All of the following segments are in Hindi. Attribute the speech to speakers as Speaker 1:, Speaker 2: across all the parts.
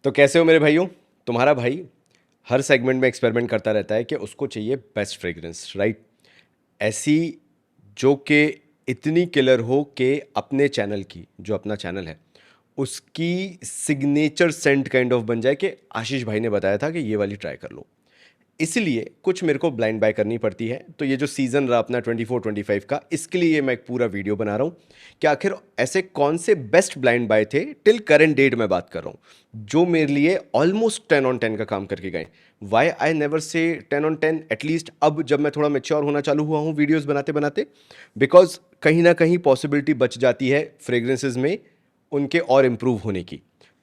Speaker 1: तो कैसे हो मेरे भाइयों। तुम्हारा भाई हर सेगमेंट में एक्सपेरिमेंट करता रहता है कि उसको चाहिए बेस्ट फ्रेग्रेंस, राइट? ऐसी जो कि इतनी किलर हो कि अपने चैनल की, जो अपना चैनल है उसकी सिग्नेचर सेंट काइंड ऑफ बन जाए कि आशीष भाई ने बताया था कि ये वाली ट्राई कर लो। इसलिए कुछ मेरे को ब्लाइंड बाय करनी पड़ती है। तो ये जो सीज़न रहा अपना 24-25 का, इसके लिए ये मैं एक पूरा वीडियो बना रहा हूँ कि आखिर ऐसे कौन से बेस्ट ब्लाइंड बाय थे टिल करंट डेट में बात कर रहा हूँ, जो मेरे लिए ऑलमोस्ट 10 on 10 का काम करके गए। Y I never say 10 on 10, at least अब जब मैं थोड़ा मेच्योर होना चालू हुआ हूँ वीडियोज़ बनाते बनाते, बिकॉज कहीं ना कहीं पॉसिबिलिटी बच जाती है फ्रेग्रेंसेज में उनके और इम्प्रूव होने की।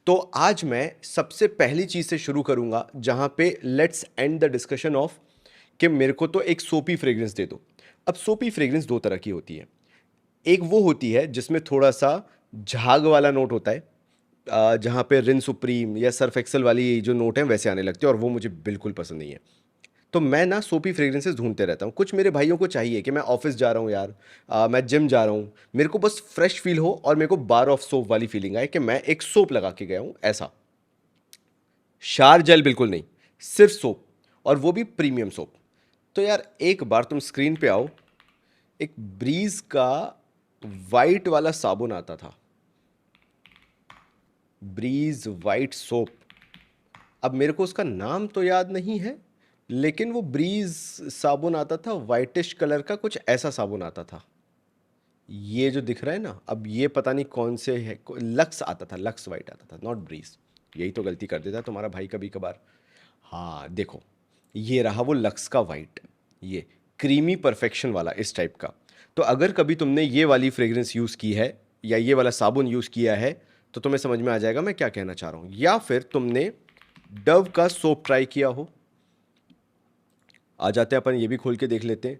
Speaker 1: तो आज मैं सबसे पहली चीज से शुरू करूंगा जहां पे let's end the discussion of कि मेरे को तो एक सोपी फ्रेग्रेंस दे दो। अब सोपी फ्रेग्रेंस दो तरह की होती है। एक वो होती है जिसमें थोड़ा सा झाग वाला नोट होता है, जहां पे रिन सुप्रीम या सर्फ एक्सेल वाली जो नोट है वैसे आने लगते हैं, और वो मुझे बिल्कुल पसंद नहीं है। तो मैं ना सोपी फ्रेग्रेंसेस ढूंढते रहता हूँ। कुछ मेरे भाइयों को चाहिए कि मैं ऑफिस जा रहा हूँ यार, मैं जिम जा रहा हूँ, मेरे को बस फ्रेश फील हो और मेरे को बार ऑफ सोप वाली फीलिंग आए कि मैं एक सोप लगा के गया हूँ ऐसा। शार जेल बिल्कुल नहीं, सिर्फ सोप, और वो भी प्रीमियम सोप। तो यार एक बार तुम स्क्रीन पे आओ, एक ब्रीज का वाइट वाला साबुन आता था, ब्रीज वाइट सोप। अब मेरे को उसका नाम तो याद नहीं है, लेकिन वो ब्रीज साबुन आता था, वाइटिश कलर का कुछ ऐसा साबुन आता था। ये जो दिख रहा है ना, अब ये पता नहीं कौन से है, लक्स आता था, लक्स वाइट आता था, नॉट ब्रीज। यही तो गलती कर देता है तुम्हारा भाई कभी कभार। हाँ देखो, ये रहा वो लक्स का वाइट, ये क्रीमी परफेक्शन वाला इस टाइप का। तो अगर कभी तुमने ये वाली फ्रेग्रेंस यूज़ की है या ये वाला साबुन यूज़ किया है तो तुम्हें समझ में आ जाएगा मैं क्या कहना चाह रहा हूँ। या फिर तुमने डव का सोप ट्राई किया हो, आ जाते हैं अपन ये भी खोल के देख लेते हैं।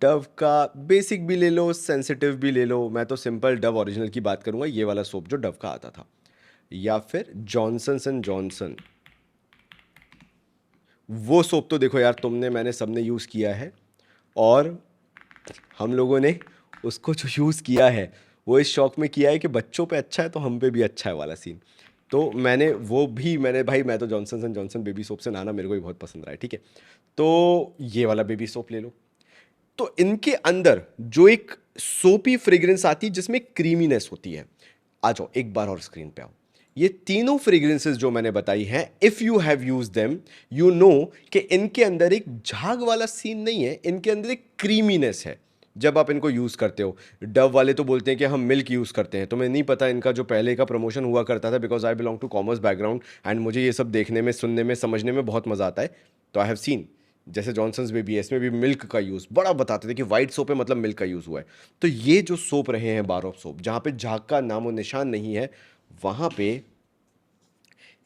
Speaker 1: डव का बेसिक भी ले लो, सेंसिटिव भी ले लो, मैं तो सिंपल डव ओरिजिनल की बात करूंगा, ये वाला सोप जो डव का आता था। या फिर जॉनसन्स एंड जॉनसन, वो सोप तो देखो यार, तुमने मैंने सबने यूज़ किया है, और हम लोगों ने उसको जो यूज़ किया है वो इस शौक में किया है कि बच्चों पे अच्छा है तो हम पे भी अच्छा है वाला सीन। तो मैंने वो भी, मैंने भाई मैं तो Johnson and Johnson baby soap से नहाना मेरे को भी बहुत पसंद रहा है, ठीक है। तो ये वाला बेबी सोप ले लो। तो इनके अंदर जो एक सोपी फ्रेग्रेंस आती है जिसमें क्रीमीनेस होती है, आ जाओ एक बार और स्क्रीन पे आओ। ये तीनों फ्रेग्रेंसेस जो मैंने बताई हैं, if you have use them you know कि इनके अंदर एक झाग वाला सीन नहीं है, इनके अंदर एक क्रीमीनेस है जब आप इनको यूज करते हो। डव वाले तो बोलते हैं कि हम मिल्क यूज करते हैं, तुम्हें नहीं पता इनका जो पहले का प्रमोशन हुआ करता था, because I belong to commerce background and मुझे ये सब देखने में, सुनने में, समझने में बहुत मजा आता है। तो आई हैव सीन, जैसे जॉनसन्स बेबी है, इसमें भी मिल्क का यूज़ बड़ा बताते थे कि वाइट सोप है मतलब मिल्क का यूज़ हुआ है। तो ये जो सोप रहे हैं बार ऑफ सोप, जहाँ पे झाग का नामो निशान नहीं है, वहाँ पे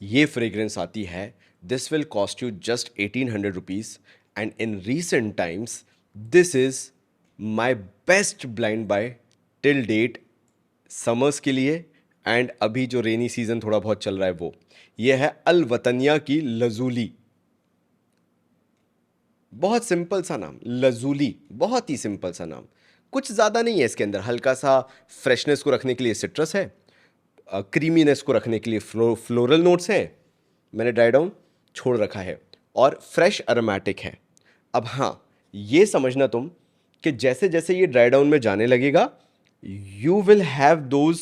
Speaker 1: ये फ्रेग्रेंस आती है। This will cost you just 1800 rupees, and in recent times this is my best blind buy till date, summers के लिए। एंड अभी जो रेनी सीजन थोड़ा बहुत चल रहा है वो, ये है अल वतनिया की लजूली। बहुत सिंपल सा नाम, लजूली, बहुत ही सिंपल सा नाम, कुछ ज़्यादा नहीं है इसके अंदर। हल्का सा फ्रेशनेस को रखने के लिए सिट्रस है, क्रीमीनेस को रखने के लिए फ्लोरल नोट्स हैं, मैंने ड्राई डाउन छोड़ रखा है, और फ्रेश अरोमेटिक है। अब हाँ, ये समझना तुम कि जैसे जैसे ये ड्राई डाउन में जाने लगेगा यू विल हैव दोज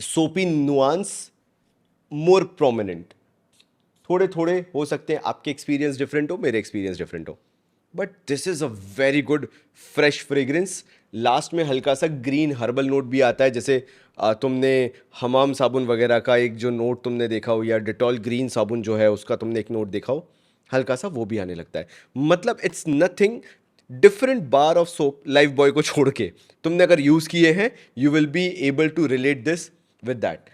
Speaker 1: सोपी नुआंस मोर प्रोमिनेंट। थोड़े थोड़े हो सकते हैं, आपके एक्सपीरियंस डिफरेंट हो, मेरे एक्सपीरियंस डिफरेंट हो, but this is a very good fresh fragrance. Last में हल्का सा ग्रीन हर्बल नोट भी आता है, जैसे तुमने हमाम साबुन वगैरह का एक जो नोट तुमने देखा हो, या डिटॉल ग्रीन साबुन जो है उसका तुमने एक नोट देखा हो, हल्का सा वो भी आने लगता है। मतलब it's nothing different bar of soap, Lifebuoy को छोड़ के तुमने अगर यूज किए हैं you will be able to relate this with that.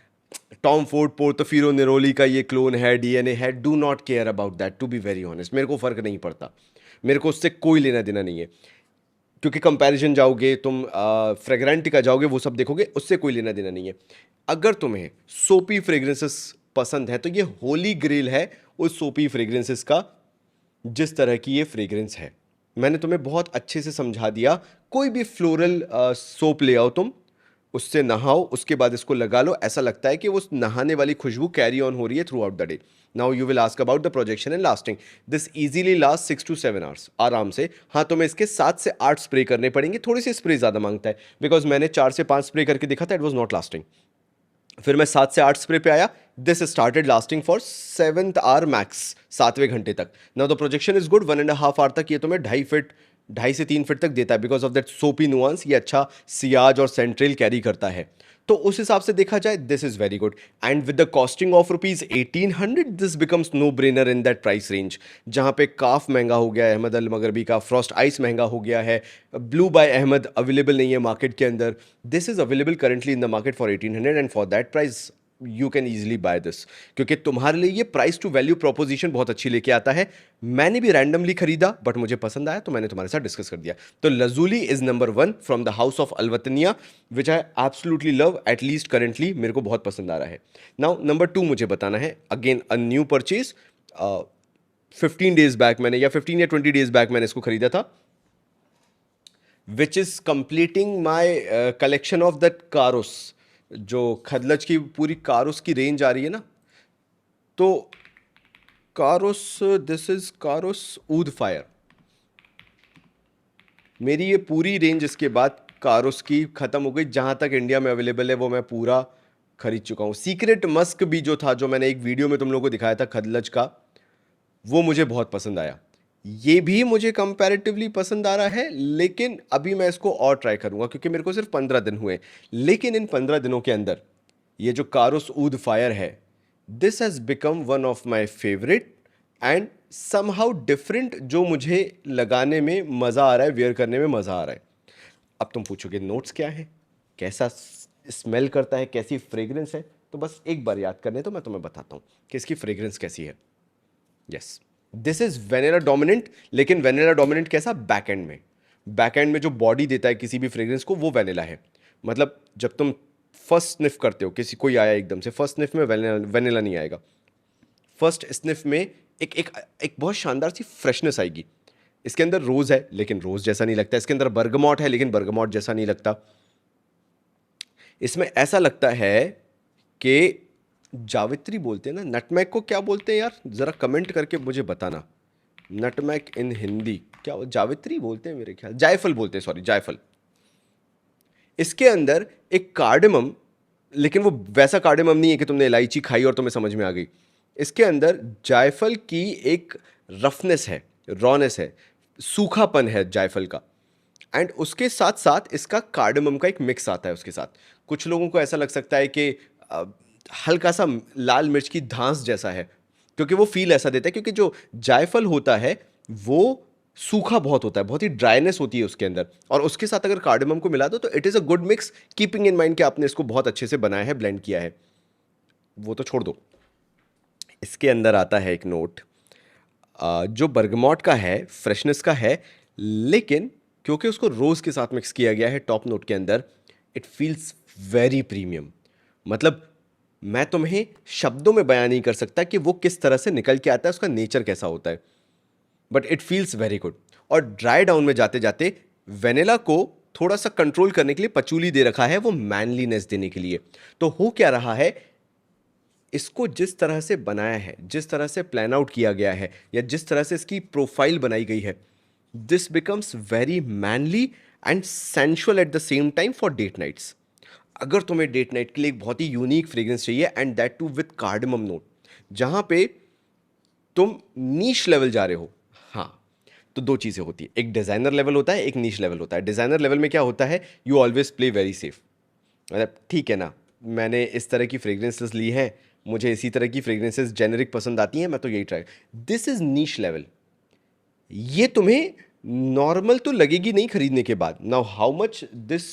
Speaker 1: Tom Ford Portofino Neroli का ये क्लोन है, डीएनए है, do not care about that, to be very honest. मेरे को फर्क नहीं पड़ता, मेरे को उससे कोई लेना देना नहीं है, क्योंकि कंपैरिजन जाओगे तुम, फ्रेग्रेंट का जाओगे, वो सब देखोगे, उससे कोई लेना देना नहीं है। अगर तुम्हें सोपी फ्रेग्रेंसेस पसंद है तो ये होली ग्रेल है उस सोपी फ्रेग्रेंसेस का, जिस तरह की ये फ्रेग्रेंस है। मैंने तुम्हें बहुत अच्छे से समझा दिया। कोई भी फ्लोरल सोप ले आओ तुम, उससे नहाओ, उसके बाद इसको लगा लो, ऐसा लगता है कि वो नहाने वाली खुशबू कैरी ऑन हो रही है through out the day. Now you will ask about the projection and lasting. This easily last 6 to 7 hours आराम से। हाँ, तुम्हें इसके 7 से 8 स्प्रे करने पड़ेंगे, थोड़ी सी स्प्रे ज़्यादा मांगता है, बिकॉज मैंने 4 से 5 स्प्रे करके देखा था, इट वॉज नॉट लास्टिंग। फिर मैं 7 से 8 स्प्रे पे आया, this started lasting for 7th hour max, 7वें घंटे तक। Now the projection is good, 1.5 hour तक ये तुम्हें 2.5 फीट 2.5 से 3 फीट तक देता है, बिकॉज ऑफ दैट सोपी नुआंस। ये अच्छा सियाज और सेंट्रल कैरी करता है, तो उस हिसाब से देखा जाए this is very good. And with the costing of ₹1800 this becomes no brainer in that price range, जहां पे काफ महंगा हो गया है, अहमद अल मगरबी का फ्रॉस्ट आइस महंगा हो गया है, ब्लू बाय अहमद अवेलेबल नहीं है मार्केट के अंदर। This is available currently in the market for 1800 and for that price you can easily buy this, क्योंकि तुम्हारे लिए ये प्राइस टू वैल्यू प्रोपोजिशन बहुत अच्छी लेके आता है। मैंने भी रैंडमली खरीदा, बट मुझे पसंद आया तो मैंने तुम्हारे साथ डिस्कस कर दिया। तो Lazuli is number 1 from the house of Al Wataniah, which I absolutely love, at least currently मेरे को बहुत पसंद आ रहा है। नाउ नंबर 2 मुझे बताना है, again a new purchase. 15 days back मैंने, या 15 या 20 डेज बैक मैंने इसको खरीदा था, which is completing my collection of that कारोस। जो खदलज की पूरी कारोस की रेंज आ रही है ना, तो कारोस, दिस इज कारोस ऊद फायर। मेरी ये पूरी रेंज इसके बाद कारोस की ख़त्म हो गई, जहाँ तक इंडिया में अवेलेबल है वो मैं पूरा खरीद चुका हूँ। सीक्रेट मस्क भी जो था, जो मैंने एक वीडियो में तुम लोगों को दिखाया था खदलज का, वो मुझे बहुत पसंद आया। ये भी मुझे कंपैरेटिवली पसंद आ रहा है, लेकिन अभी मैं इसको और ट्राई करूंगा, क्योंकि मेरे को सिर्फ 15 दिन हुए। लेकिन इन 15 दिनों के अंदर ये जो कारोस ऊद फायर है, this has become one of my favourite and somehow different, जो मुझे लगाने में मज़ा आ रहा है, वेयर करने में मज़ा आ रहा है। अब तुम पूछोगे नोट्स क्या है, कैसा स्मेल करता है, कैसी फ्रेग्रेंस है, तो बस एक बार याद करने तो मैं तुम्हें बताता हूँ कि इसकी फ्रेग्रेंस कैसी है। Yes, this is vanilla dominant, लेकिन वेनिला डोमिनेंट कैसा, बैक एंड में। बैक एंड में जो बॉडी देता है किसी भी फ्रेग्रेंस को, वो वेनिला है। मतलब जब तुम फर्स्ट स्निफ करते हो, किसी कोई आया एकदम से, फर्स्ट स्निफ में वेनिला नहीं आएगा। फर्स्ट स्निफ में एक एक एक बहुत शानदार सी फ्रेशनेस आएगी। इसके अंदर रोज है, लेकिन रोज जैसा नहीं लगता। इसके अंदर बर्गमॉट है, लेकिन बर्गमॉट जैसा नहीं लगता। इसमें ऐसा लगता है कि जावित्री बोलते हैं ना, नटमैग को क्या बोलते हैं यार, जरा कमेंट करके मुझे बताना। नटमैग इन हिंदी क्या, जावित्री बोलते हैं मेरे ख्याल, जायफल बोलते हैं, सॉरी जायफल। इसके अंदर एक कार्डेमम, लेकिन वो वैसा कार्डेमम नहीं है कि तुमने इलायची खाई और तुम्हें समझ में आ गई। इसके अंदर जायफल की एक रफनेस है, रॉनेस है, सूखापन है जायफल का। एंड उसके साथ साथ इसका कार्डेमम का एक मिक्स आता है उसके साथ। कुछ लोगों को ऐसा लग सकता है कि हल्का सा लाल मिर्च की धांस जैसा है, क्योंकि वो फील ऐसा देता है, क्योंकि जो जायफल होता है वो सूखा बहुत होता है, बहुत ही ड्राइनेस होती है उसके अंदर, और उसके साथ अगर कार्डेमम को मिला दो तो it is a good mix, keeping in mind कि आपने इसको बहुत अच्छे से बनाया है, ब्लेंड किया है। वो तो छोड़ दो, इसके अंदर आता है एक नोट जो बर्गमॉट का है, फ्रेशनेस का है, लेकिन क्योंकि उसको रोज़ के साथ मिक्स किया गया है टॉप नोट के अंदर, इट फील्स वेरी प्रीमियम। मतलब मैं तुम्हें शब्दों में बयान नहीं कर सकता कि वो किस तरह से निकल के आता है, उसका नेचर कैसा होता है, but it feels very good. और ड्राई डाउन में जाते जाते वेनिला को थोड़ा सा कंट्रोल करने के लिए पचूली दे रखा है, वो मैनलीनेस देने के लिए। तो हो क्या रहा है, इसको जिस तरह से बनाया है, जिस तरह से प्लान आउट किया गया है, या जिस तरह से इसकी प्रोफाइल बनाई गई है, this becomes very manly and sensual at the same time for date nights. अगर तुम्हें डेट नाइट के लिए एक बहुत ही यूनिक फ्रेग्रेंस चाहिए, and that too with cardamom note, जहां पे तुम नीश लेवल जा रहे हो, हाँ, तो दो चीज़ें होती है, एक डिज़ाइनर लेवल होता है, एक नीश लेवल होता है। डिज़ाइनर लेवल में क्या होता है, you always play very safe. मतलब ठीक है ना, मैंने इस तरह की फ्रेग्रेंसेस ली हैं, मुझे इसी तरह की फ्रेग्रेंसेस जेनरिक पसंद आती हैं, मैं तो यही try. This is niche level, ये तुम्हें नॉर्मल तो लगेगी नहीं खरीदने के बाद। Now how much this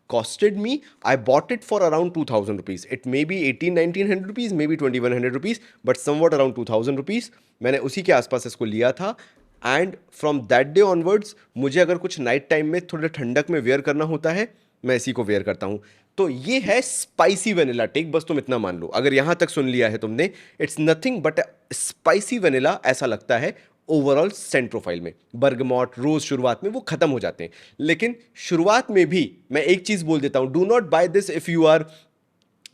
Speaker 1: costed me, I bought it for around 2000 rupees. It may be 1800-1900 rupees, may be 2100 rupees, but somewhat around 2000 rupees. मैंने उसी के आसपास इसको लिया था, and from that day onwards मुझे अगर कुछ नाइट टाइम में थोड़े ठंडक में वेयर करना होता है, मैं इसी को वेयर करता हूँ। तो ये है स्पाइसी वेनिला टेक, बस तुम इतना मान लो, अगर यहाँ तक सुन लिया है तुमने, it's nothing but spicy vanilla ऐसा लगता है। ओवरऑल सेंट प्रोफाइल में। बर्गमॉट, रोज शुरुआत में वो खत्म हो जाते हैं, लेकिन शुरुआत में भी मैं एक चीज बोल देता हूं, do not buy this if you are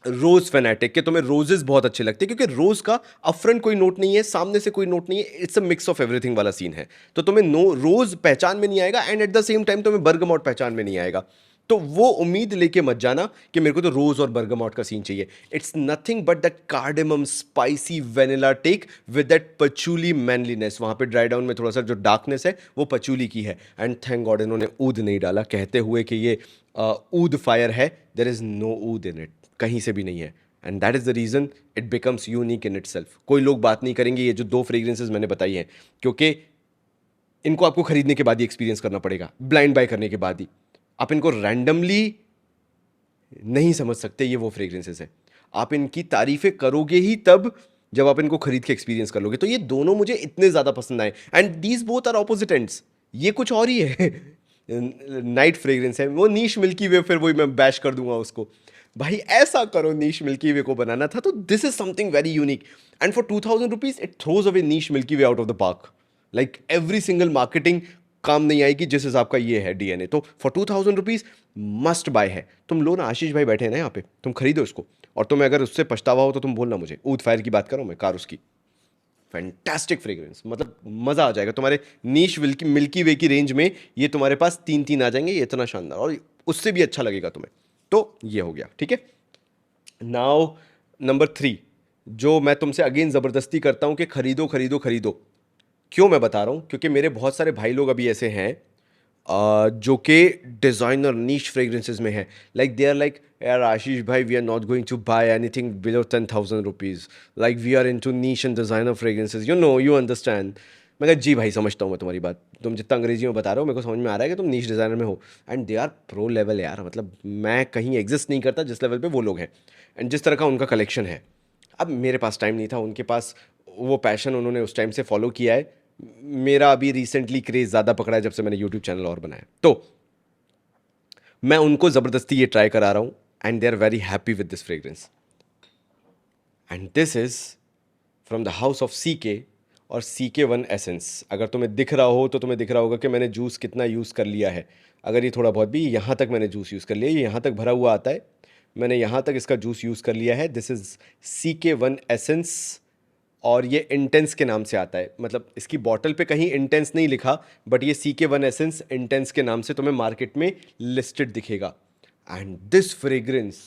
Speaker 1: rose fanatic के तुम्हें रोजेस बहुत अच्छे लगते हैं, क्योंकि रोज का अपफ्रंट कोई नोट नहीं है, सामने से कोई नोट नहीं है, it's a mix of everything वाला सीन है। तो तुम्हें नो रोज पहचान में नहीं आएगा and eight the same time तुम्हें बर्गमॉट पहचान में नहीं आएगा। तो वो उम्मीद लेके मत जाना कि मेरे को तो रोज और बर्गमॉट का सीन चाहिए। It's nothing but that cardamom spicy vanilla take with that patchouli manliness. वहां पे ड्राई डाउन में थोड़ा सा जो डार्कनेस है वो पचूली की है। एंड थैंक गॉड इन्होंने ऊद नहीं डाला, कहते हुए कि ये ऊद फायर है, there is no oud in it, कहीं से भी नहीं है। And that is the reason it becomes unique in itself. कोई लोग बात नहीं करेंगे ये जो दो फ्रेग्रेंसेज मैंने बताई हैं, क्योंकि इनको आपको खरीदने के बाद ही एक्सपीरियंस करना पड़ेगा, ब्लाइंड बाय करने के बाद ही। आप इनको रैंडमली नहीं समझ सकते ये वो फ्रेग्रेंसेस है। आप इनकी तारीफें करोगे ही तब जब आप इनको खरीद के एक्सपीरियंस कर लोगे। तो ये दोनों मुझे इतने ज्यादा पसंद आए and these both are opposite ends. ये कुछ और ही है नाइट फ्रेग्रेंस है, वो नीश मिल्की वे, फिर वही मैं बैश कर दूंगा उसको। भाई ऐसा करो, नीश मिल्की वे को बनाना था तो this is something very unique and for 2000 rupees it throws away niche milky way out of the park. Like every single marketing काम नहीं आएगी जिस हिसाब का ये है डीएनए। तो फॉर 2000 रुपीज मस्ट बाय है। तुम लो ना, आशीष भाई बैठे हैं ना यहाँ पे, तुम खरीदो इसको। और तुम्हें अगर उससे पछतावा हो तो तुम बोलना मुझे। ऊद फायर की बात करो मैं, कार उसकी फैंटास्टिक फ्रेग्रेंस, मतलब मजा आ जाएगा तुम्हारे नीश मिल्की वे की रेंज में। ये तुम्हारे पास तीन तीन आ जाएंगे, ये इतना शानदार, और उससे भी अच्छा लगेगा तुम्हें। तो ये हो गया, ठीक है। नाउ नंबर 3, जो मैं तुमसे अगेन ज़बरदस्ती करता हूं कि खरीदो खरीदो खरीदो। क्यों मैं बता रहा हूं? क्योंकि मेरे बहुत सारे भाई लोग अभी ऐसे हैं जो कि डिज़ाइनर नीश फ्रेग्रेंसेज में है। लाइक दे आर लाइक, यार आशीष भाई we are not going to buy anything below 10,000 rupees, like we are into niche and designer fragrances, you know, you understand. मैं कहा जी भाई समझता हूँ मैं तुम्हारी बात, तुम जितना अंग्रेजी में बता रहे हो मेरे को समझ में आ रहा है कि तुम नीश डिज़ाइनर में हो। And they are pro level यार, मतलब मैं कहीं एग्जिस्ट नहीं करता जिस लेवल पे वो लोग हैं एंड जिस तरह का उनका कलेक्शन है। अब मेरे पास टाइम नहीं था, उनके पास वो पैशन उन्होंने उस टाइम से फॉलो किया है। मेरा अभी रिसेंटली क्रेज ज़्यादा पकड़ा है जब से मैंने यूट्यूब चैनल और बनाया, तो मैं उनको ज़बरदस्ती ये ट्राई करा रहा हूँ and they are very happy with this fragrance. And this is from the house of CK और CK1 एसेंस। अगर तुम्हें दिख रहा हो तो तुम्हें दिख रहा होगा कि मैंने जूस कितना यूज़ कर लिया है। अगर ये थोड़ा बहुत भी, यहाँ तक मैंने जूस यूज़ कर लिया, ये यहाँ तक भरा हुआ आता है, मैंने यहाँ तक इसका जूस यूज़ कर लिया है। दिस इज़ CK1 एसेंस और ये इंटेंस के नाम से आता है। मतलब इसकी बॉटल पे कहीं इंटेंस नहीं लिखा, बट ये CK1 एसेंस इंटेंस के नाम से तुम्हें मार्केट में लिस्टेड दिखेगा। And this fragrance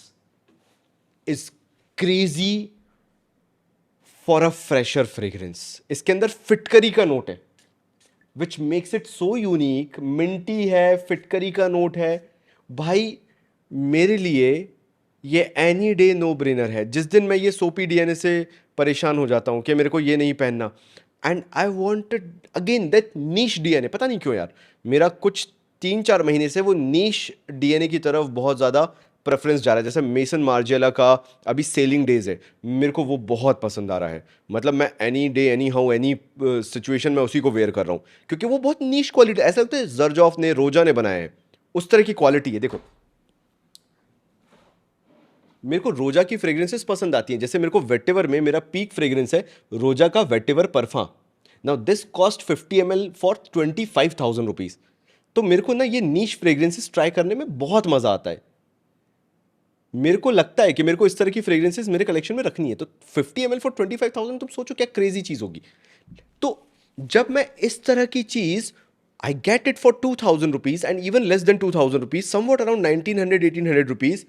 Speaker 1: is crazy for a fresher fragrance. इसके अंदर फिटकरी का नोट है which makes it so unique. Minty है, फिटकरी का नोट है। भाई मेरे लिए ये एनी डे नो ब्रेनर है। जिस दिन मैं ये सोपी डीएनए से परेशान हो जाता हूँ कि मेरे को ये नहीं पहनना, and I wanted again that niche DNA, पता नहीं क्यों यार मेरा कुछ 3-4 महीने से वो नीश डीएनए की तरफ बहुत ज़्यादा प्रेफरेंस जा रहा है। जैसे मेसन मार्जिएला का अभी सेलिंग डेज है, मेरे को वो बहुत पसंद आ रहा है। मतलब मैं any day any how any situation में उसी को वेयर कर रहा हूँ, क्योंकि वो बहुत नीश क्वालिटी, ऐसा लगता है जर्जॉफ ने, रोजा ने बनाया है, उस तरह की क्वालिटी है। देखो मेरे को रोजा की फ्रेग्रेंसेस पसंद आती हैं। जैसे मेरे को वेटिवर में मेरा पीक फ्रेग्रेंस है रोजा का vetiver Parfum. Now this cost 50 ml for 25,000 rupees. तो मेरे को ना ये नीश फ्रेग्रेंसेस ट्राई करने में बहुत मज़ा आता है। मेरे को लगता है कि मेरे को इस तरह की फ्रेग्रेंसेस मेरे कलेक्शन में रखनी है। तो 50 ml फॉर 25,000, तुम सोचो क्या क्रेजी चीज़ होगी। तो जब मैं इस तरह की चीज़ I get it for 2,000 rupees and even less than 2,000 rupees, somewhat around 1,900-1,800 rupees,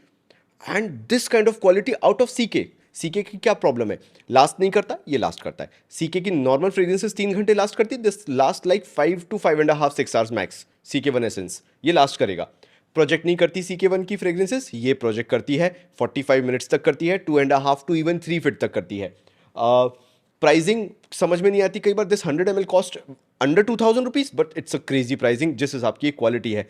Speaker 1: and this kind of quality out of CK की क्या प्रॉब्लम है? लास्ट नहीं करता, ये लास्ट करता है। सीके की नॉर्मल फ्रेग्रेंसेस 3 घंटे लास्ट करती है, this last like 5 to 5.5 6 hours max. CK1 essence ये लास्ट करेगा। प्रोजेक्ट नहीं करती CK1 की फ्रेग्रेंसेस, ये प्रोजेक्ट करती है, 45 मिनट्स तक करती है, 2.5 to even 3 फीट तक करती है। प्राइसिंग समझ में नहीं आती कई बार। This 100 ml cost under 2,000 rupees, but it's a crazy pricing जिस हिसाब की क्वालिटी है।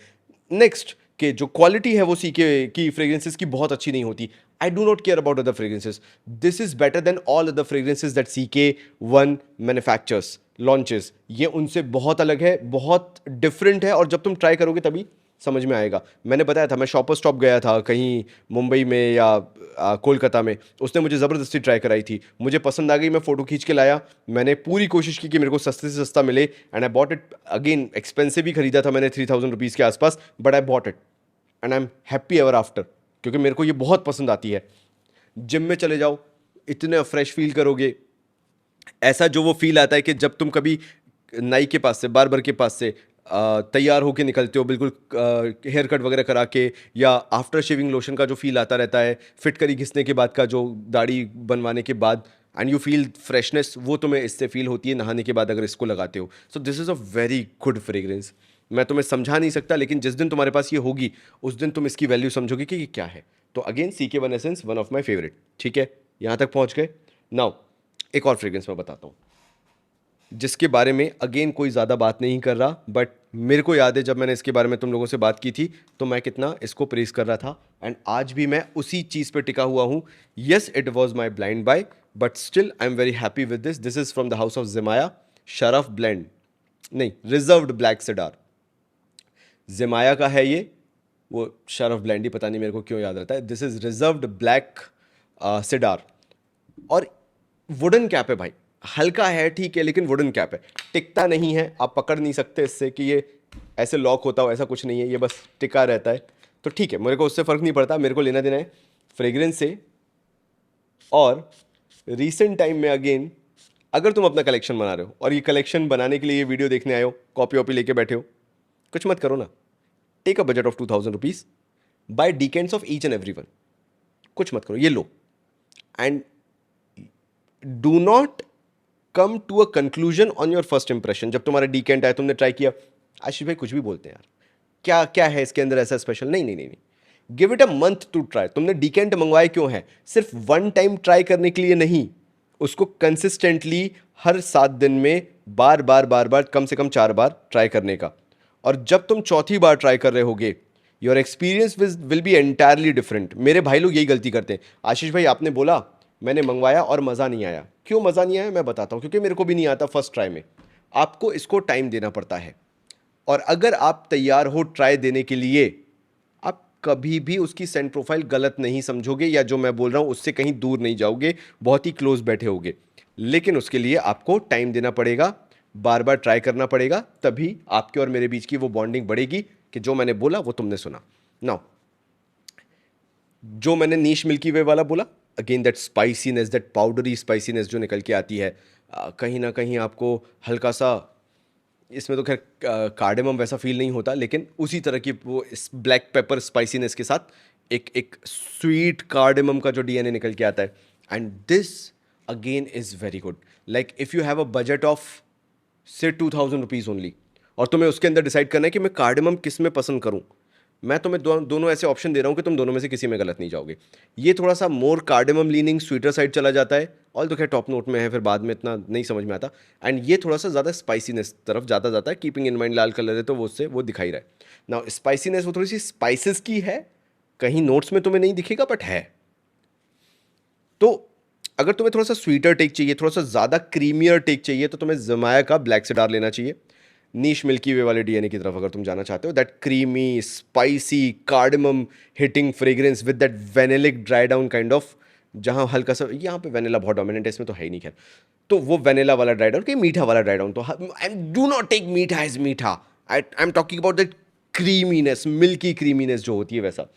Speaker 1: नेक्स्ट कि जो क्वालिटी है वो CK की फ्रेग्रेंसेस की बहुत अच्छी नहीं होती। I do not care about other fragrances, this is better than all other fragrances that CK1 manufactures launches. ये उनसे बहुत अलग है, बहुत डिफरेंट है, और जब तुम ट्राई करोगे तभी समझ में आएगा। मैंने बताया था मैं शॉपर स्टॉप गया था कहीं मुंबई में या कोलकाता में, उसने मुझे ज़बरदस्ती ट्राई कराई थी, मुझे पसंद आ गई, मैं फ़ोटो खींच के लाया, मैंने पूरी कोशिश की कि मेरे को सस्ते से सस्ता मिले, and I bought it. Again expensive ही खरीदा था मैंने, 3000 रुपीज़ के आसपास, but I bought it and I am happy ever after, क्योंकि मेरे को ये बहुत पसंद आती है। जिम में चले जाओ, इतने फ्रेश फील करोगे। ऐसा जो वो फील आता है कि जब तुम कभी नाई के पास से, बार्बर के पास से तैयार होके निकलते हो, बिल्कुल हेयर कट वगैरह करा के, या आफ्टर शेविंग लोशन का जो फील आता रहता है, फिट करी घिसने के बाद का जो दाढ़ी बनवाने के बाद, एंड यू फील फ्रेशनेस, वो तुम्हें इससे फील होती है नहाने के बाद अगर इसको लगाते हो। So this is a very good fragrance. मैं तुम्हें समझा नहीं सकता, लेकिन जिस दिन तुम्हारे पास ये होगी उस दिन तुम इसकी वैल्यू समझोगे कि ये क्या है। तो again CK1 essence, one of my favourite. ठीक है, यहाँ तक पहुँच गए। नाउ एक और फ्रेग्रेंस मैं बताता हूँ, जिसके बारे में अगेन कोई ज़्यादा बात नहीं कर रहा, बट मेरे को याद है जब मैंने इसके बारे में तुम लोगों से बात की थी तो मैं कितना इसको प्रेस कर रहा था, एंड आज भी मैं उसी चीज़ पे टिका हुआ हूँ। Yes, it was my blind buy, but still I am very happy with this. This is from the house of Zimaya, Sharaf blend, नहीं, रिजर्व्ड ब्लैक सिडार। ज़िमाया का है ये, वो शरफ ब्लेंड ही पता नहीं मेरे को क्यों याद रहता है। This is reserved black cedar, और वुडन कैप है भाई, हल्का है ठीक है, लेकिन वुडन कैप है, टिकता नहीं है, आप पकड़ नहीं सकते इससे कि ये ऐसे लॉक होता हो, ऐसा कुछ नहीं है, ये बस टिका रहता है। तो ठीक है, मेरे को उससे फ़र्क नहीं पड़ता, मेरे को लेना देना है फ्रेग्रेंस से। और रीसेंट टाइम में अगेन, अगर तुम अपना कलेक्शन बना रहे हो और ये कलेक्शन बनाने के लिए ये वीडियो देखने आए हो, कॉपी वॉपी लेके बैठे हो, कुछ मत करो ना, take a budget of 2000 rupees, buy decants of each and every one. कुछ मत करो, ये लो, and do not come to a conclusion on your first impression. जब तुम्हारा डीकेंट आया, तुमने ट्राई किया, आशीष भाई कुछ भी बोलते हैं यार, क्या क्या है इसके अंदर ऐसा स्पेशल, नहीं नहीं नहीं नहीं, give it a month to try. तुमने डीकेंट मंगवाए क्यों है? सिर्फ वन टाइम ट्राई करने के लिए नहीं, उसको कंसिस्टेंटली हर 7 दिन में बार बार बार बार, कम से कम 4 बार ट्राई करने का। और जब तुम चौथी बार ट्राई कर रहे होगे, your experience will be entirely different. मेरे भाई लोग यही गलती करते हैं। आशीष भाई आपने बोला मैंने मंगवाया और मज़ा नहीं आया, क्यों मज़ा नहीं आया मैं बताता हूँ, क्योंकि मेरे को भी नहीं आता फर्स्ट ट्राई में। आपको इसको टाइम देना पड़ता है, और अगर आप तैयार हो ट्राई देने के लिए, आप कभी भी उसकी सेंट प्रोफाइल गलत नहीं समझोगे, या जो मैं बोल रहा हूँ उससे कहीं दूर नहीं जाओगे, बहुत ही क्लोज बैठे होगे। लेकिन उसके लिए आपको टाइम देना पड़ेगा, बार बार ट्राई करना पड़ेगा, तभी आपके और मेरे बीच की वो बॉन्डिंग बढ़ेगी कि जो मैंने बोला वो तुमने सुना। नाउ जो मैंने नीश मिल्की वे वाला बोला, again that spiciness, that powdery spiciness जो निकल के आती है, कहीं ना कहीं आपको हल्का सा, इसमें तो खैर कार्डेमम वैसा फील नहीं होता, लेकिन उसी तरह की वो इस ब्लैक पेपर स्पाइसीनेस के साथ एक एक स्वीट कार्डेमम का जो डीएनए निकल के आता है। And this again is very good. Like if you have a budget of से 2000 रुपीज़ ओनली, और तुम्हें उसके अंदर डिसाइड करना है कि मैं कार्डेमम किस में पसंद करूं, मैं तुम्हें दोनों ऐसे ऑप्शन दे रहा हूं कि तुम दोनों में से किसी में गलत नहीं जाओगे। ये थोड़ा सा मोर कार्डेमम लीनिंग स्वीटर साइड चला जाता है, ऑल तो खैर टॉप नोट में है, फिर बाद में इतना नहीं समझ में आता। एंड ये थोड़ा सा ज़्यादा स्पाइसीनेस तरफ ज़्यादा जाता है, keeping in mind Lal colour है तो वो उससे वो दिखाई रहा है। नाउ स्पाइसीनेस वो थोड़ी सी स्पाइसेस की है, कहीं नोट्स में तुम्हें नहीं दिखेगा बट है। तो अगर तुम्हें थोड़ा सा स्वीटर टेक चाहिए, थोड़ा सा ज़्यादा क्रीमियर टेक चाहिए, तो तुम्हें ज़माया का ब्लैक सिडार लेना चाहिए। नीश मिल्की वे वाले डीएनए की तरफ अगर तुम जाना चाहते हो, that creamy spicy cardamom hitting fragrance with that vanillic dry down kind of, जहाँ हल्का सा, यहाँ पे वेनिला बहुत डोमिनेंट है, इसमें तो है ही नहीं खैर, तो वो वेनिला वाला ड्राई डाउन, कि मीठा वाला ड्राई डाउन, तो डू नॉट टेक मीठा एज मीठा, I am talking about that creaminess, milky creaminess जो होती है, वैसा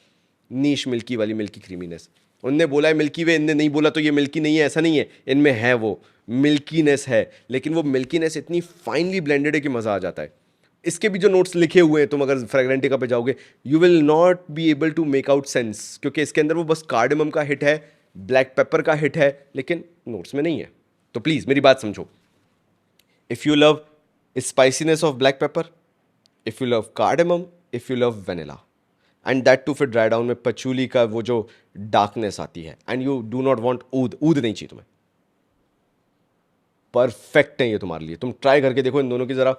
Speaker 1: नीश मिल्की वाली मिल्की क्रीमीनेस। उनने बोला है मिल्की वे, इनने नहीं बोला तो ये मिल्की नहीं है, ऐसा नहीं है, इनमें है वो मिल्कीनेस है, लेकिन वो मिल्कीनेस इतनी फाइनली ब्लेंडेड है कि मज़ा आ जाता है। इसके भी जो नोट्स लिखे हुए हैं, तुम अगर फ्रेग्रेंटिका पे जाओगे, you will not be able to make out sense, क्योंकि इसके अंदर वो बस कार्डेमम का हिट है, ब्लैक पेपर का हिट है, लेकिन नोट्स में नहीं है। तो प्लीज़ मेरी बात समझो, if you love spiciness of black pepper, if you love cardamom, if you love vanilla, and that too फिर ड्राई डाउन में पचूली का वो जो डार्कनेस आती है, and you do not want oud, oud नहीं चाहिए तुम्हें, परफेक्ट है ये तुम्हारे लिए। तुम ट्राई करके देखो इन दोनों की ज़रा,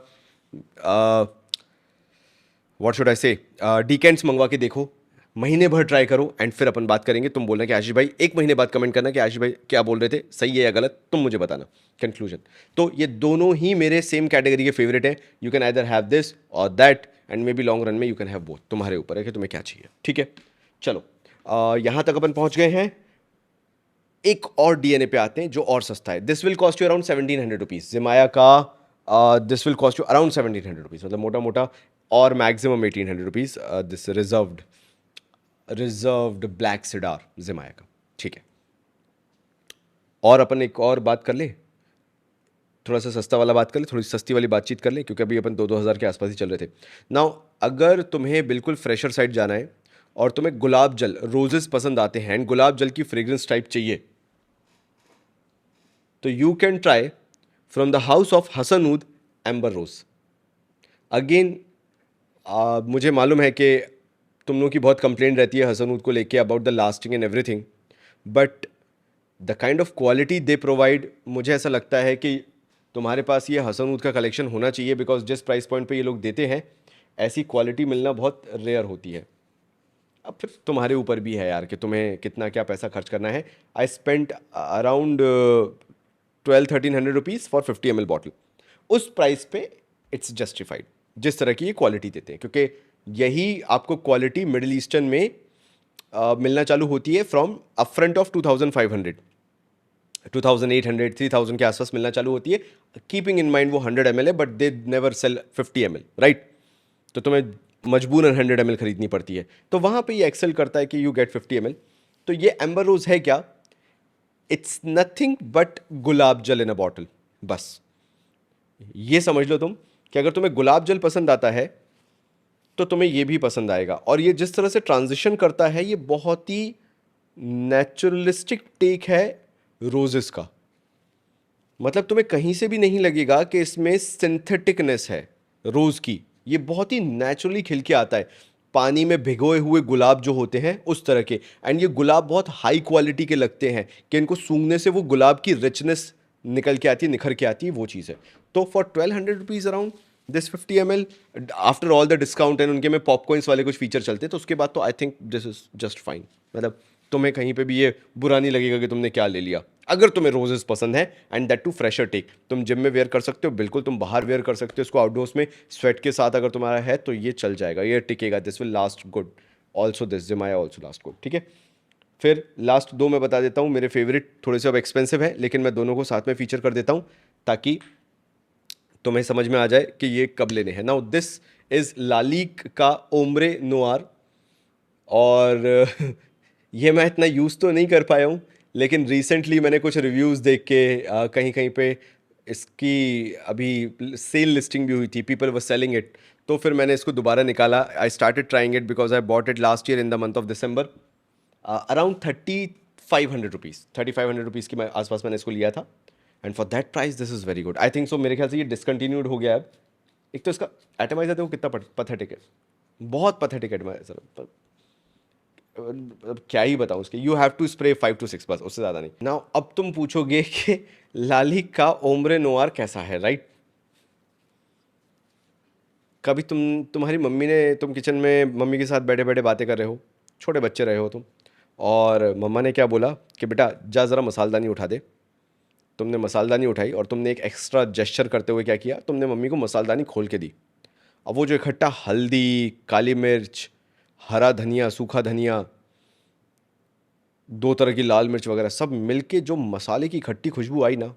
Speaker 1: व्हाट शुड आई से, डीकेंड्स मंगवा के देखो, महीने भर ट्राई करो, एंड फिर अपन बात करेंगे। तुम बोलना कि आशीष भाई, 1 महीने बाद कमेंट करना कि आशीष भाई क्या बोल रहे थे, सही है या गलत, तुम मुझे बताना। कंक्लूजन, तो ये दोनों ही मेरे सेम कैटेगरी के फेवरेट हैं। You can either have this और that, and maybe long run में यू कैन हैव बोथ, तुम्हारे ऊपर है कि तुम्हें क्या चाहिए, ठीक है। चलो यहाँ तक अपन पहुँच गए हैं। एक और डीएनए पे आते हैं जो और सस्ता है। This will cost you around 1700 rupees. Zimaya का this will cost you around 1700 rupees, मतलब मोटा मोटा, और maximum 1800 rupees. This reserved black cedar Zimaya का, ठीक है। और अपन एक और बात कर ले, थोड़ा सा सस्ता वाला बात कर ले, थोड़ी सस्ती वाली बातचीत कर ले, क्योंकि अभी अपन 2-2 हज़ार के आसपास ही चल रहे थे। नाउ अगर तुम्हें बिल्कुल फ्रेशर साइड जाना है और तुम्हें गुलाब जल रोजेस पसंद आते हैं एंड गुलाब जल की फ्रेग्रेंस टाइप चाहिए, तो you can try from the house of हसनूद एम्बर रोज। अगेन मुझे मालूम है कि तुम लोगों की बहुत कंप्लेंट रहती है हसनूद को लेके about the lasting and everything, but the kind of quality they provide, मुझे ऐसा लगता है कि तुम्हारे पास ये हसनूद का कलेक्शन होना चाहिए, बिकॉज जिस प्राइस पॉइंट पे ये लोग देते हैं ऐसी क्वालिटी मिलना बहुत रेयर होती है। अब फिर तुम्हारे ऊपर भी है यार कि तुम्हें कितना क्या पैसा खर्च करना है। I spend around 1200-1300 rupees for 50 ml bottle. उस प्राइस पे इट्स जस्टिफाइड जिस तरह की ये क्वालिटी देते हैं, क्योंकि यही आपको क्वालिटी मिडिल ईस्टर्न में मिलना चालू होती है फ्रॉम अपफ्रंट ऑफ 2500, 2800, 3000 के आसपास मिलना चालू होती है। कीपिंग इन माइंड वो 100 ml है, but they never cell 50 ml, right. तो तुम्हें मजबूरन 100 ml खरीदनी पड़ती है, तो वहाँ पे ये एक्सेल करता है कि यू गेट 50 ml। तो ये एम्बर रोज है क्या? इट्स नथिंग बट गुलाब जल इन अ बॉटल, बस ये समझ लो तुम कि अगर तुम्हें गुलाब जल पसंद आता है तो तुम्हें ये भी पसंद आएगा। और ये जिस तरह से ट्रांजिशन करता है, ये बहुत ही नेचुरलिस्टिक टेक है रोजेस का। मतलब तुम्हें कहीं से भी नहीं लगेगा कि इसमें सिंथेटिकनेस है रोज की, ये बहुत ही नेचुरली खिल के आता है। पानी में भिगोए हुए गुलाब जो होते हैं उस तरह के, एंड ये गुलाब बहुत हाई क्वालिटी के लगते हैं कि इनको सूंघने से वो गुलाब की रिचनेस निकल के आती है, निखर के आती है, वो चीज़ है। तो for 1200 rupees around this 50 ml, after all the discount and उनके में पॉपकॉइंस वाले कुछ फीचर चलते हैं, तो उसके बाद तो I think this is just fine. मतलब तुम्हें कहीं पे भी ये बुरा नहीं लगेगा कि तुमने क्या ले लिया। अगर तुम्हें रोजेस पसंद है and that too fresher take, तुम जिम में वेयर कर सकते हो, बिल्कुल तुम बाहर वेयर कर सकते हो इसको आउटडोर्स में स्वेट के साथ, अगर तुम्हारा है तो ये चल जाएगा, ये टिकेगा। This will last good also, this Zimaya also last good, ठीक है। फिर लास्ट दो मैं बता देता हूँ मेरे फेवरेट, थोड़े से अब एक्सपेंसिव है लेकिन मैं दोनों को साथ में फीचर कर देता हूँ ताकि तुम्हें समझ में आ जाए कि ये कब लेने हैं। नाउ दिस इज लालीक का ओम्ब्रे नोआर, और ये मैं इतना यूज़ तो नहीं कर पाया हूँ, लेकिन रिसेंटली मैंने कुछ रिव्यूज़ देख के कहीं कहीं पे इसकी अभी सेल लिस्टिंग भी हुई थी, पीपल वर सेलिंग इट, तो फिर मैंने इसको दोबारा निकाला। I started trying it because I bought it last year in the month of December, around 3500 rupees, 3500 rupees के आसपास मैंने इसको लिया था, and for that price this is very good. I think so, मेरे ख्याल से ये डिसकंटिन्यूड हो गया है अब। एक तो इसका एटमाइजर देखो कितना पथेटिक है, बहुत पथेटिक एटमाइजर, अब क्या ही बताऊँ उसके। You have to spray 5 to 6 बस, उससे ज़्यादा नहीं। नाउ अब तुम पूछोगे कि लालिक का ओम्ब्रे नोआर कैसा है, राइट। कभी तुम्हारी मम्मी ने, तुम किचन में मम्मी के साथ बैठे बैठे बातें कर रहे हो, छोटे बच्चे रहे हो तुम, और मम्मा ने क्या बोला कि बेटा जा ज़रा मसालदानी उठा दे। तुमने मसालदानी उठाई और तुमने एक एक्स्ट्रा जेस्चर करते हुए क्या किया, तुमने मम्मी को मसालदानी खोल के दी। अब वो जो इकट्ठा हल्दी, काली मिर्च, हरा धनिया, सूखा धनिया, 2 तरह की लाल मिर्च वगैरह सब मिलके जो मसाले की खट्टी खुशबू आई ना,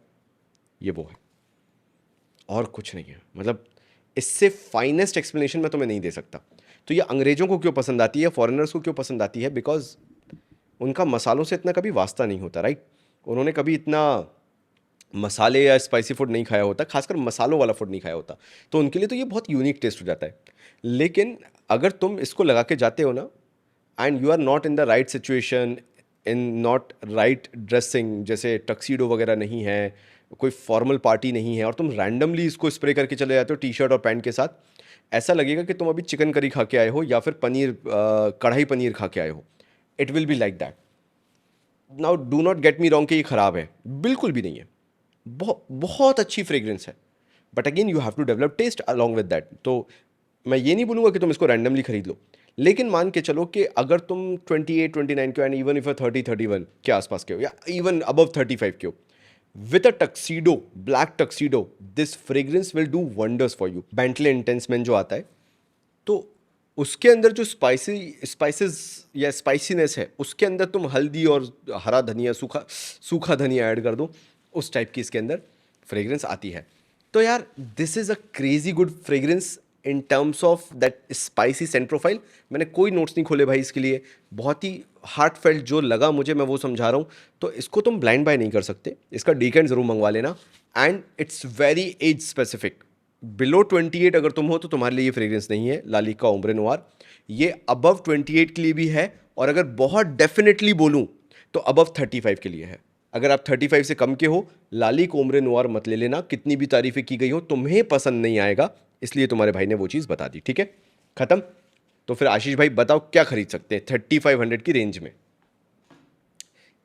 Speaker 1: ये वो है, और कुछ नहीं है। मतलब इससे फाइनेस्ट एक्सप्लेनेशन मैं तुम्हें नहीं दे सकता। तो ये अंग्रेज़ों को क्यों पसंद आती है, फॉरेनर्स को क्यों पसंद आती है? बिकॉज उनका मसालों से इतना कभी वास्ता नहीं होता, राइट। उन्होंने कभी इतना मसाले या स्पाइसी फूड नहीं खाया होता, खासकर मसालों वाला फूड नहीं खाया होता, तो उनके लिए तो ये बहुत यूनिक टेस्ट हो जाता है। लेकिन अगर तुम इसको लगा के जाते हो ना, and you are not in the right situation, in not right dressing, जैसे टक्सीडो वगैरह नहीं है, कोई फॉर्मल पार्टी नहीं है, और तुम रैंडमली इसको स्प्रे करके चले जाते हो टी शर्ट और पैंट के साथ, ऐसा लगेगा कि तुम अभी चिकन करी खा के आए हो या फिर पनीर, कढ़ाई पनीर खा के आए हो। It will be like that. Now do not get me wrong कि ये ख़राब है, बिल्कुल भी नहीं है, बहुत अच्छी फ्रेग्रेंस है, but again you have to develop taste along with that. तो मैं ये नहीं बोलूँगा कि तुम इसको रैंडमली खरीद लो, लेकिन मान के चलो कि अगर तुम 28-29 के, एंड इवन इफ 30-31 के आसपास के हो, या इवन अबव 35 के हो, with a tuxedo, black tuxedo, this fragrance will do wonders for you. Bentley intense man जो आता है, तो उसके अंदर जो स्पाइसेस या स्पाइसीनेस है, उसके अंदर तुम हल्दी और हरा धनिया, सूखा सूखा धनिया ऐड कर दो, उस टाइप की इसके अंदर फ्रेग्रेंस आती है। तो यार this is a crazy good fragrance in terms of that spicy Saint profile. मैंने कोई नोट्स नहीं खोले भाई इसके लिए, बहुत ही हार्ट फेल्ट जो लगा मुझे मैं वो समझा रहा हूँ। तो इसको तुम ब्लाइंड बाय नहीं कर सकते, इसका डीकेंड ज़रूर मंगवा लेना। And it's very age specific. Below 28 अगर तुम हो तो तुम्हारे लिए ये फ्रेग्रेंस नहीं है, लालिका ओम्ब्रे नोयर। ये अबव 28 के लिए भी है, और अगर बहुत डेफिनेटली बोलूँ तो अबव 35 के लिए है। अगर आप 35 से कम के हो, लालिका ओम्ब्रे नोयर मत ले लेना, कितनी भी तारीफें की गई हो तुम्हें पसंद नहीं आएगा, इसलिए तुम्हारे भाई ने वो चीज़ बता दी। ठीक है, खत्म। तो फिर आशीष भाई बताओ क्या खरीद सकते हैं 3500 की रेंज में?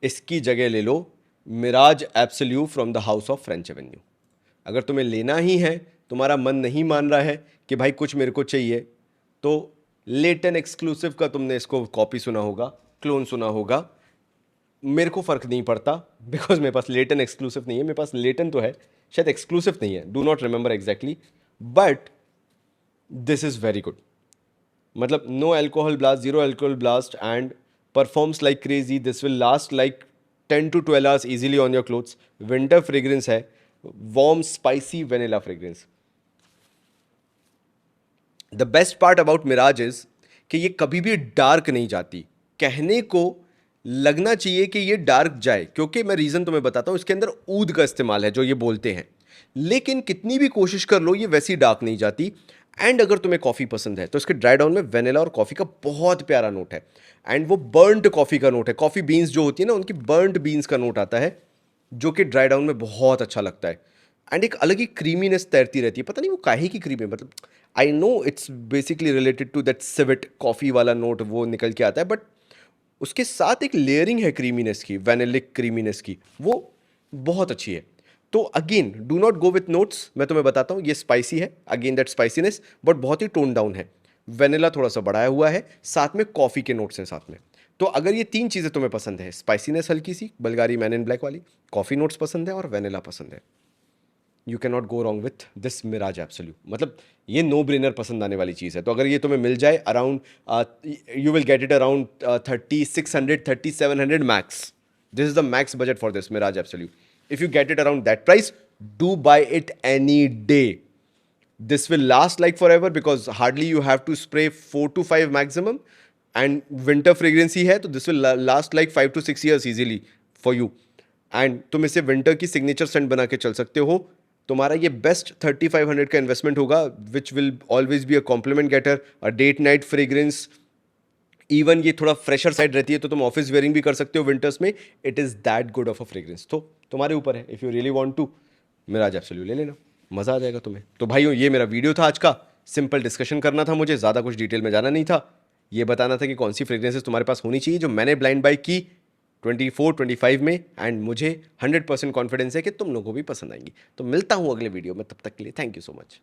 Speaker 1: इसकी जगह ले लो Mirage Absolu from the house of French Avenue. अगर तुम्हें लेना ही है, तुम्हारा मन नहीं मान रहा है कि भाई कुछ मेरे को चाहिए, तो लेटन एक्सक्लूसिव का तुमने इसको कॉपी सुना होगा, क्लोन सुना होगा, मेरे को फ़र्क नहीं पड़ता बिकॉज मेरे पास लेटन एक्सक्लूसिव नहीं है। मेरे पास लेटन तो है, शायद एक्सक्लूसिव नहीं है, do not remember exactly, but this is very good. मतलब no alcohol blast, zero alcohol blast, and performs like crazy. This will last like 10 to 12 hours easily on your clothes। Winter fragrance है, warm spicy vanilla fragrance. The best part about Mirage is कि ये कभी भी डार्क नहीं जाती। कहने को लगना चाहिए कि ये डार्क जाए, क्योंकि मैं रीज़न तुम्हें बताता हूँ, इसके अंदर ऊद का इस्तेमाल है जो ये बोलते हैं, लेकिन कितनी भी कोशिश कर लो ये वैसी डार्क नहीं जाती। एंड अगर तुम्हें कॉफ़ी पसंद है तो इसके ड्राई डाउन में वेनिला और कॉफ़ी का बहुत प्यारा नोट है, एंड वो बर्न्ड कॉफ़ी का नोट है। कॉफ़ी बीन्स जो होती है ना, उनकी बर्न्ड बीन्स का नोट आता है, जो कि ड्राई डाउन में बहुत अच्छा लगता है। एंड एक अलग ही क्रीमीनेस तैरती रहती है, पता नहीं वो काहे की क्रीम है। मतलब I know it's basically related to that civet coffee वाला नोट वो निकल के आता है, बट उसके साथ एक लेयरिंग है क्रीमीनेस की, वेनिलिक क्रीमीनेस की, वो बहुत अच्छी है। तो again do not go with notes, मैं तुम्हें बताता हूँ, ये स्पाइसी है, अगेन दैट स्पाइसीनेस, बट बहुत ही टोन डाउन है। वेनिला थोड़ा सा बढ़ाया हुआ है, साथ में कॉफ़ी के नोट्स हैं साथ में। तो अगर ये तीन चीज़ें तुम्हें पसंद है, स्पाइसीनेस हल्की सी बल्गारी मैन इन ब्लैक वाली, कॉफ़ी नोट्स पसंद है और वेनिला पसंद है, you can not go wrong with this Mirage Absolu. मतलब ये नो ब्रेनर पसंद आने वाली चीज़ है। तो अगर ये तुम्हें मिल जाए around, you will get it around 3600 3700 max. This is the max budget for this Mirage Absolu. If you get it around that price, do buy it any day. This will last like forever, because hardly you have to spray 4 to 5 maximum, and winter fragrance ही है, तो this will last like 5 to 6 years easily for you. And तुम इसे विंटर की सिग्नेचर सेंट बना के चल सकते हो। तुम्हारा ये बेस्ट 3500 का इन्वेस्टमेंट होगा, which will always be a compliment getter, a date night fragrance. Even ये थोड़ा फ्रेशर साइड रहती है, तो तुम ऑफिस वेयरिंग भी कर सकते हो विंटर्स में। It is that good of a fragrance. तो तुम्हारे ऊपर है, if you really want to, Mirage Absolute ले लेना, मज़ा आ जाएगा तुम्हें। तो भाइयों ये मेरा वीडियो था आज का, सिंपल डिस्कशन करना था मुझे, ज़्यादा कुछ डिटेल में जाना नहीं था। ये बताना था कि कौन सी फ्रेग्रेंसेस तुम्हारे पास होनी चाहिए, जो मैंने ब्लाइंड बाय की 24-25 में, एंड मुझे 100% कॉन्फिडेंस है कि तुम लोगों को भी पसंद आएंगी। तो मिलता हूँ अगले वीडियो में, तब तक के लिए थैंक यू सो मच।